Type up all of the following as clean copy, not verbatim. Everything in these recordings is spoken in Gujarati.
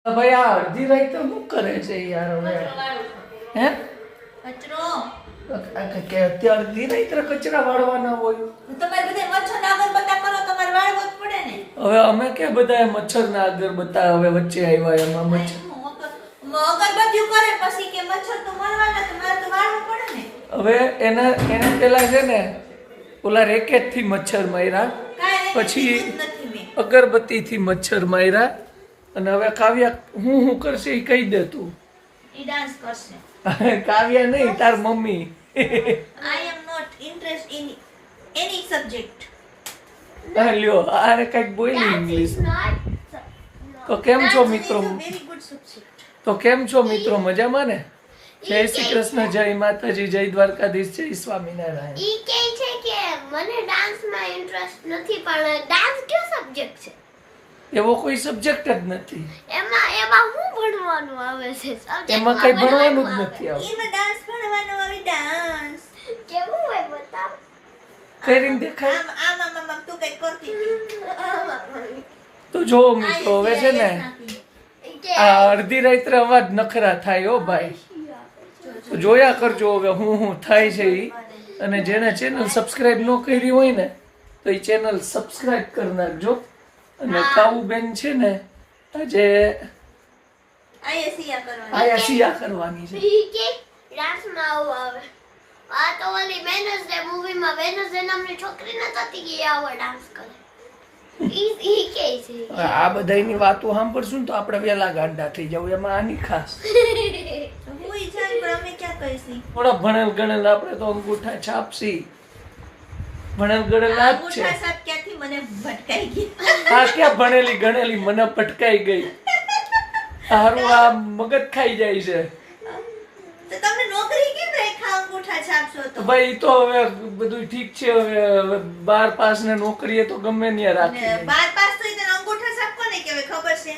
ભાઈ આ અડધી રાત તો શું કરે છે યાર હવે હે કચરો કે અત્યારે અડધી રાત કચરા વાળવાના હોય તમારે બધા મચ્છર અગરબત્તા કરો તમારે વાળવો જ પડે ને હવે અમે કે બધા મચ્છરના અગરબત્તા હવે વચ્ચે આવ્યા એમાં મચ્છર અગરબત્તી કરે પછી કે મચ્છર તો મરવાના તમારે તો વાળવું પડે ને હવે એને પેલા છે ને ઓલા રેકેટ થી મચ્છર માર્યા પછી અગરબત્તી થી મચ્છર માર્યા અને હવે કાવ્યા હું કરશે એ કહી દે તું ઈ ડાન્સ કરશે કાવ્યા નહીં તાર મમ્મી I am not interest in any subject લ્યો આરે કઈક બોલી ઇંગ્લિશ તો કેમ છો મિત્રો વેરી ગુડ સબ્જેક્ટ તો કેમ છો મિત્રો મજામાં ને જય શ્રી કૃષ્ણ જય માતાજી જય દ્વારકાધીશ જય સ્વામિનારાયણ ઈ કહે છે કે મને ડાન્સમાં ઇન્ટરેસ્ટ નથી પણ ડાન્સ કયો સબ્જેક્ટ છે એવો કોઈ સબ્જેક્ટ જ નથી એમાં હું ભણવાનું આવે છે સબ્જેક્ટ એમાં કઈ ભણવાનું જ નથી આવતું ઈમાં ડાન્સ ભણવાનો આવે ડાન્સ કેવું હોય બતાવ કરીને દેખાય આમ આમ આમ આમ તું કઈ કરતી તો જો મિત્રો હવે છે ને આ અડધી રાત્રે અવાજ નખરા થાય હો ભાઈ તો જોયા કરજો હવે હું થાય છે ઈ અને જેને ચેનલ સબસ્ક્રાઇબ ન કરી હોય ને તો એ ચેનલ સબસ્ક્રાઇબ કરી નાખજો અને કાવુબેન છે ને આજે આયા કરવાની છે ઈ કે ડાન્સમાં આવું આવે આ તો ઓલી વેનસડે મૂવીમાં વેનસડે નામની છોકરી નતી કે આવો ડાન્સ કરે ઈ કે છે હવે આ બધાની વાતો સાંભળશું ને તો આપણે વેલા ગાંડા થઈ જાવ એમાં આની ખાસ હું ઈચ્છા પણ અમે ક્યાં કહીશી થોડા ભણેલ ગણેલ આપણે તો અંગૂઠા છાપસી ભણેલ ગણેલ આ જ છે અંગૂઠા સાપ ક્યાંથી મને ભટકાઈ ગઈ આ ક્યાં ભણેલી ગણેલી મને પટકાઈ ગઈ હારું આ મગજ ખાઈ જાય છે તો તમને નોકરી કેમ રાખ્યા અંગૂઠા છાપશો તો તો ભાઈ ઈ તો હવે બધું ઠીક છે હવે 12 પાસ ને નોકરીએ તો ગમે ત્યાં રાખી દે. 12 પાસ થઈ તને અંગૂઠા છાપ કોને કહેવાય ખબર છે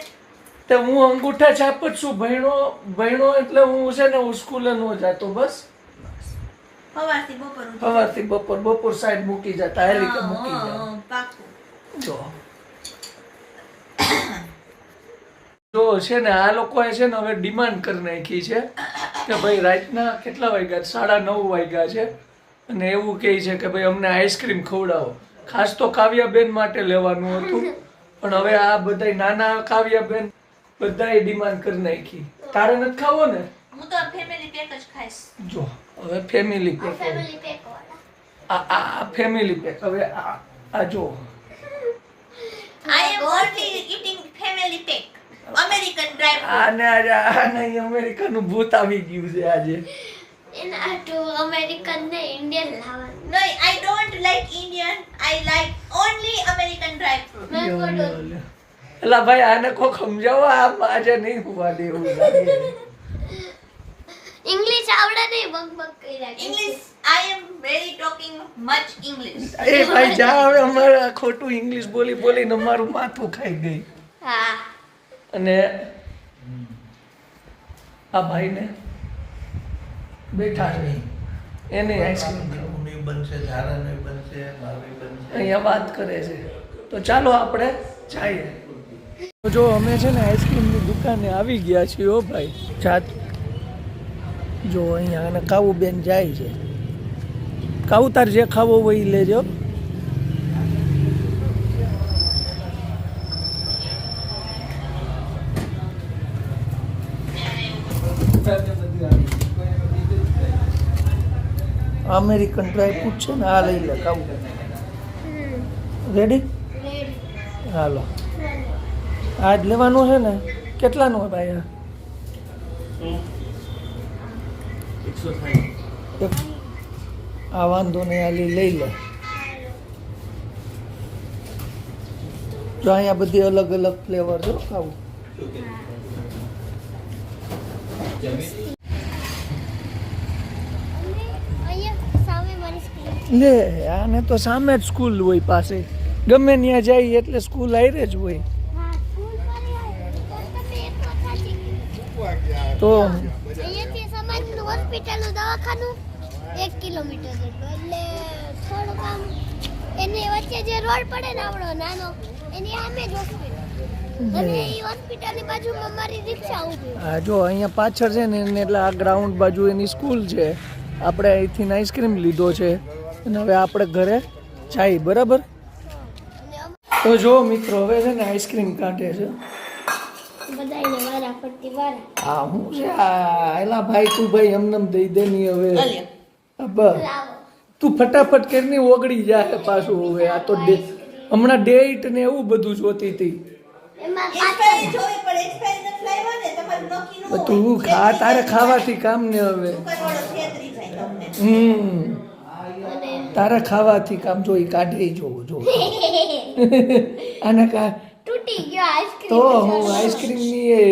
તો હું અંગૂઠા છાપ જ છું ભણ્યો એટલે હું છે ને હું સ્કૂલે નો જાતો બસ સવારથી બપોર સવારથી બપોર સાઈડ મૂકી જતા હેલિકા મૂકી જાય પાકું જો જો છે ને આ લોકોએ છે ને હવે ડિમાન્ડ કરી નાખી છે કે ભાઈ રાતના કેટલા વાગ્યા 9:30 વાગ્યા છે અને એવું કહે છે કે ભાઈ અમને આઈસ્ક્રીમ ખવડાવો ખાસ તો કાવ્યાબેન માટે લેવાનું હતું પણ હવે આ બધા નાના કાવ્યાબેન બધાએ ડિમાન્ડ કરી નાખી તારે નથી ખાવો ને હું તો ફેમિલી પેક જ ખાઈશ જો હવે ફેમિલી પેક ફેમિલી પેક વાળા આ ફેમિલી પેક હવે આ જો I am only eating family pack American dry આને અમેરિકાનું ભૂત આવી ગયું છે આજે એના તો અમેરિકન ને ઇન્ડિયન લાવવાનું No, I don't like Indian. I like only American dry fruit. એલા ભાઈ આને કોક સમજાવો આમ આજે નહીં હોવા દેવું લાગે ઇંગ્લિશ આવડે નહીં બક કર્યા English, I am very talking much English. એ ભાઈ જા હવે અમારે આ ખોટું ઇંગ્લિશ બોલીને અમારું માથું ખાઈ ગઈ હા અને આ ભાઈને બેઠા છે એને આઈસ્ક્રીમ બનશે ધારાને બનશે માવી બનશે અહીંયા વાત કરે છે તો ચાલો આપણે જઈએ જો અમે છે ને આઈસ્ક્રીમની દુકાને આવી ગયા છીએ હો ભાઈ જાત જો અહીંયા અને કાવુબેન જાય છે કાવુ તાર જે ખાવો હોય એ લેજો અમેરિકન ડ્રાય ફ્રૂટ છે ને આ લઈ લે કાવું રેડી હાલો આજ લેવાનું છે ને કેટલાનું હોય ભાઈ આ વાંધો નહીં આ લઈ લે જો અહીંયા બધી અલગ અલગ ફ્લેવર જો ખાવું લે આને તો સામે જ સ્કૂલ હોય પાસે ગમે ત્યાં જાય એટલે સ્કૂલ આયરે જ હોય તો અહીંયાથી સમાજનું હોસ્પિટલનું દવાખાનું 1 કિલોમીટર જેટલું એટલે થોડુંક આમ એની વચ્ચે જે રોડ પડે ને આપણો નાનો એની સામે જ હોસ્પિટલ અને એ હોસ્પિટલની બાજુમાં મારી રિક્ષા ઊભી આ જો અહીંયા પાછળ છે ને એટલે આ ગ્રાઉન્ડ બાજુ એની સ્કૂલ છે. આપણે અહીંથી આઈસ્ક્રીમ લીધો છે અને હવે આપણે ઘરે જાય. બરાબર. તો જો મિત્રો હવે છે ને આઈસ્ક્રીમ કાઢે છે. બધાયને વારા ફરતી વારા હા હું છે આ એલા ભાઈ તું ભાઈ એમને દઈ દે ની હવે. બસ લાવો તું ફટાફટ કરીને ઓગળી જાય પાછું. હવે આ તો હમણાં ડેટ ને એવું બધું જોતી હતી. એમાં એક્સપાયરી જોવી પણ એક્સપાયરી નથી લાવ્યા ને તમારું નક્કી ન હોય. તું ખા તારે ખાવાથી કામ ને હવે. દુકાનવાળો છેતરી જાય તમને. તારે ખાવાથી કામ જોઈ કાઢે જોવું જો આને કા તૂટી ગયો આઈસ્ક્રીમ તો હું આઈસ્ક્રીમ ની એ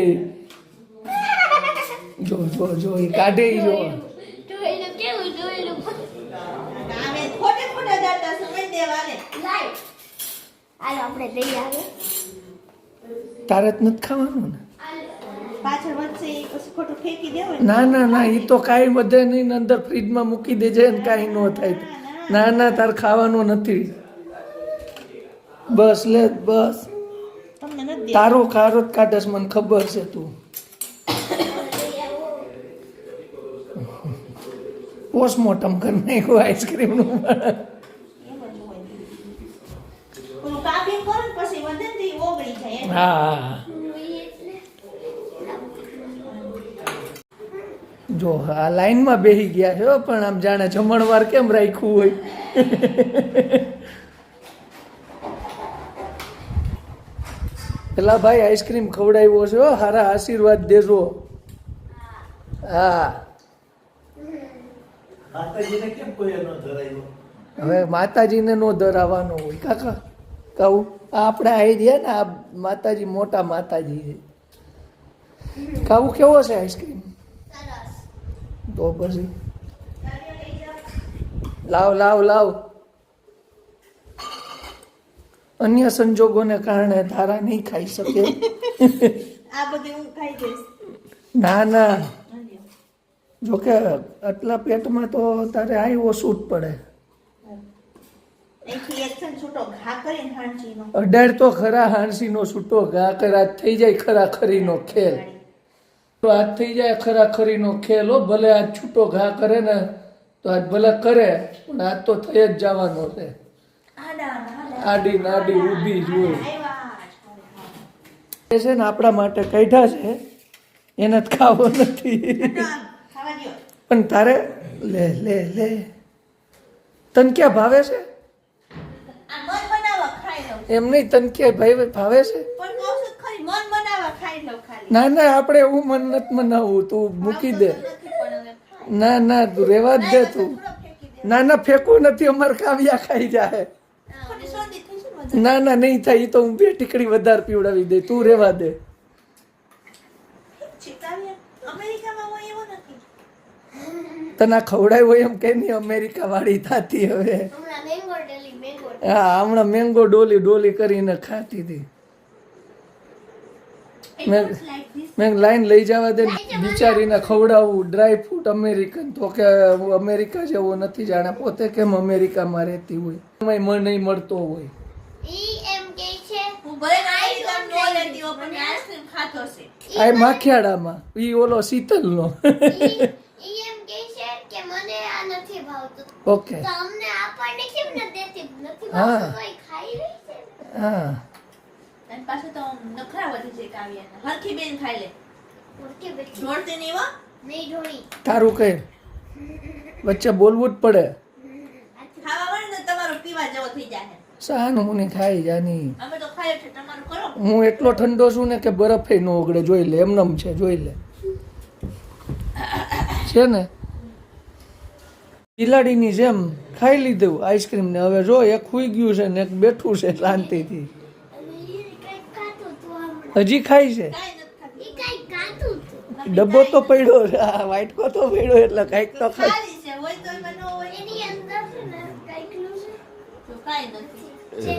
જો જો જો એ કાઢે જો જોયેલું કેવું જોયેલું આમે ખોટે ખોટા દાતા સમય દેવાને. લાઈટ હાલો આપણે દઈ આવે તારે જ નથી ખાવાનું ને. પાછળ વચ્ચે પછી ખોટું ફેંકી દેવો ને. ના ના ના એ તો કાંઈ વધે નહીં ને અંદર ફ્રીજમાં મૂકી દેજે ને કાંઈ ન થાય. ના ના તારે ખાવાનું નથી. બસ લે બસ તમને નથી તારો કારો જ કાઢસ મને ખબર છે. તું પોસ્ટમોર્ટમ કરી નાખ્યું આઈસ્ક્રીમનું. ઓલું કાપીને કરો ને પછી વધે ને તો ઈ ઓગળી જાય એમ. હા જો આ લાઈનમાં બેસી ગયા છે હો, પણ આમ જાણે જમણવાર કેમ રાખ્યું હોય. પેલા ભાઈ આઈસ્ક્રીમ ખવડાવ્યો છે હો, હારા આશીર્વાદ દેજો. હા માતાજીને કેમ કોઈ ન ધરાયો? હવે માતાજીને નો ધરાવવાનો હોય કાકા. કહું આપણે આવી રહ્યા ને આ માતાજી મોટા માતાજી છે. કાવું કેવો છે આઈસ્ક્રીમ? સરસ તો પછી લાવ લાવ લાવ. અન્ય સંજોગોને કારણે તારા નહીં ખાઈ શકે. આ બધું હું ખાઈ જઈશ. ના ના જોકે આટલા પેટમાં તો તારે આવ્યો સૂટ પડે. અહીંથી એક છે ને છૂટો ઘા કરીને હાંચીનો. અડાડ તો ખરા હાંસીનો છૂટો ઘા કરા થઈ જાય ખરા ખરીનો ખેલ. તો આજ થઈ જાય ખરા ખરીનો ખેલ હો. ભલે આજ છૂટો ઘા કરે ને તો આજ ભલે કરે પણ આજ તો થઈ જ જવાનો છે. આડી નાડી ઊભી જ હોય. એ છે ને આપણા માટે કાઢ્યા છે એને જ ખાવો નથી. ખાવા દ્યો. પણ તારે લે લે લે તને ક્યાં ભાવે છે? આ મન બનાવવા ખાઈ લઉં. એમ નહીં તને ક્યાં ભાઈ ભાવે છે? પણ કહું છું તો ખરી મન બનાવવા ખાઈ લઉં ખાલી. ના ના આપણે એવું મન નથી મનાવવું. તું મૂકી દે. નથી પણ હવે ખાઈ. ના ના તું રેવા જ દે તું. થોડો ફેંકી દે. ના ના ફેંકવું નથી. અમારે કાવ્યા ખાઈ જાય. ખોટી શરદી થઈ છે ને વધારે. ના ના નહીં થાય. ઈ તો હું 2 ટીકડી વધારે પીવડાવી દે. તું રેવા દે. ચિકાવ્યા અમેરિકામાં હોય એવો નથી. તને આ ખવડાવ્યો હોય એમ કે નહીં અમેરિકા વાળી થતી હવે. હમણાં મેંગો ડેલી મેંગો હા હમણાં મેંગો ડોલી ડોલી કરીને ખાતી હતી. It મેં looks like this. મેં લાઈન લઈ જવા દે ને બિચારીને ખવડાવવું ડ્રાય ફ્રૂટ અમેરિકન. તો કે અમેરિકા જેવો નથી. જાણે પોતે કેમ અમેરિકામાં રહેતી હોય. એમાંય મન નહીં મળતો હોય. ઈ એમ કે છે હું ભલે આઈસ્ક્રીમ નો લેતી હોઉં પણ મેં આઈસ્ક્રીમ ખાધો છે. આ માખિયાડામાં ઈ ઓલો શીતલનો. ઈ એમ કે છે કે મને આ નથી ભાવતું ઓકે તો અમને આપણને કેમ ન દેતી નથી હા. ભાવતું તોય ખાઈ રહી છે હા અને પાછું તો નખરા વધી જાય કાવ્યાના. હરખી બેન ખાઈ લે. ઓકે બેટી ઢોળતી નહીં હો. નહીં ઢોળી તારું કઈ વચ્ચે બોલવું જ પડે. ખાવા મળે ને તમારું પીવા જેવો થઈ જાય. સાનું હું ખાઈ જાની. અમે તો ખાઈએ છે તમારું કરો. હું એટલો ઠંડો છું ને કે બરફે ન ઓગળે. જોઈ લે એમનેમ છે જોઈ લે. છે ને બિલાડીની જેમ ખાઈ લીધું આઈસ્ક્રીમ ને. હવે જો એક સુઈ ગયું છે ને એક બેઠું છે શાંતિથી. અને ઈ કંઈક ખાતું તું હમણાં હજી ખાય છે. કાંઈ નથી ખાતી. ઈ કંઈક ખાતું તું ડબ્બો તો પડ્યો છે. આ વાઇટકો તો પડ્યો એટલે કંઈક તો ખાય. ખાલી છે હોય તો એમાં ન હોય. એની અંદર છે ને કંઈકનું છે તો કાંઈ નથી. છે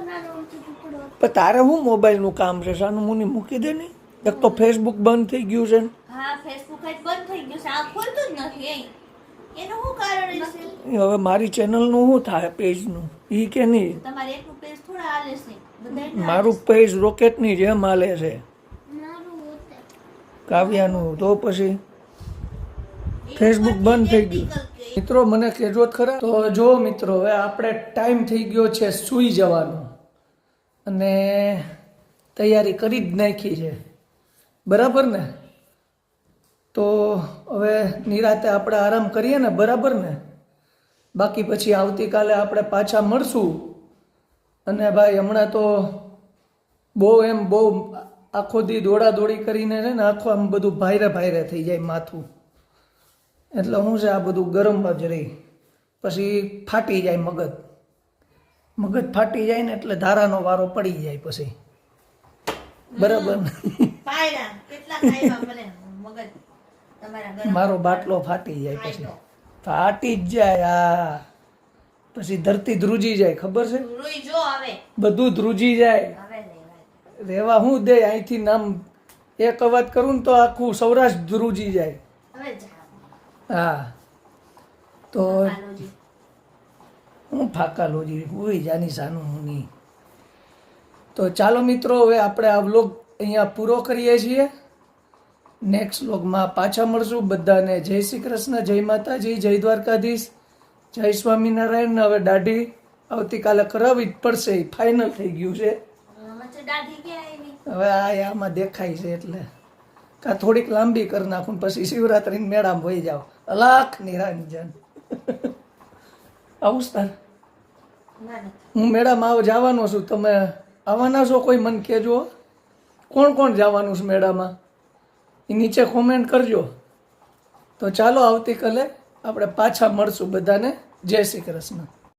નાનો ઊંચો ટુકડો પણ તારે શું મોબાઈલનું કામ છે? સાનું મુની મૂકી દે નહીં. એક તો ફેસબુક બંધ થઈ ગયું છે ને. હા ફેસબુક જ બંધ થઈ ગયું છે. આ ખોલતું જ નથી એ. એનું શું કારણ છે? હવે મારી ચેનલનું શું થાય પેજનું? ઈ કે નહીં? તમારે એકનું પેજ થોડા હાલે છે. બધા મારું પેજ રોકેટની જેમ હાલે છે મારું હોતે. કાવ્યાનું, તો પછી ફેસબુક બંધ થઈ ગયું. મિત્રો મને કહેજો જ ખરા. તો જો મિત્રો હવે આપણે ટાઈમ થઈ ગયો છે સૂઈ જવાનો અને તૈયારી કરી જ નાખી છે, બરાબર ને? તો હવે નિરાતે આપણે આરામ કરીએ ને, બરાબર ને? બાકી પછી આવતીકાલે આપણે પાછા મળશું. અને ભાઈ હમણાં તો બહુ આખો દી દોડાદોડી કરીને છે ને આખું આમ બધું ભાઈરે થઈ જાય માથું. એટલે શું છે, આ બધું ગરમ જ રહી, પછી ફાટી જાય મગજ ફાટી જાય ને એટલે ધારાનો વારો પડી જાય પછી, બરાબર ને? પાયરા કેટલા ખાયવા મને મગજ તમારા ગરમ મારો બાટલો ફાટી જાય પછી, ફાટી જ જાય. આ પછી ધરતી ધ્રુજી જાય, ખબર છે? રૂઈ જો હવે બધું ધ્રુજી જાય. હવે નહીં વાત. રેવા હું દે, અહીંથી નામ એક અવાજ કરું ને તો આખું સૌરાષ્ટ્ર ધ્રુજી જાય. હવે જા હા તો કાલુજી. હું ફાકા લોજી ઉઈ જાની સાનું હું નહીં. તો ચાલો મિત્રો, હવે આપણે આ વ્લોગ અહીંયા પૂરો કરીએ છીએ. નેક્સ્ટ વ્લોગમાં પાછા મળશું. બધાને જય શ્રી કૃષ્ણ, જય માતાજી, જય દ્વારકાધીશ, જય સ્વામિનારાયણ. હવે દાઢી આવતીકાલે કરાવવી જ પડશે, ફાઇનલ થઈ ગયું છે. વચ્ચે દાઢી ક્યાં આવી? હવે આ આમાં દેખાય છે એટલે કાં થોડીક લાંબી કરી નાખું, પછી શિવરાત્રીને મેળામાં વહી જાઓ. અલાખ નિરંજન આવું તાર. ના ના હું મેળામાં જવાનો છું, તમે આવવાના છો? કોઈ મને કહેજો, કોણ જવાનું છે મેળામાં એ નીચે કોમેન્ટ કરજો. તો ચાલો આવતીકાલે આપણે પાછા મળશું. બધાને જય શ્રી કૃષ્ણ.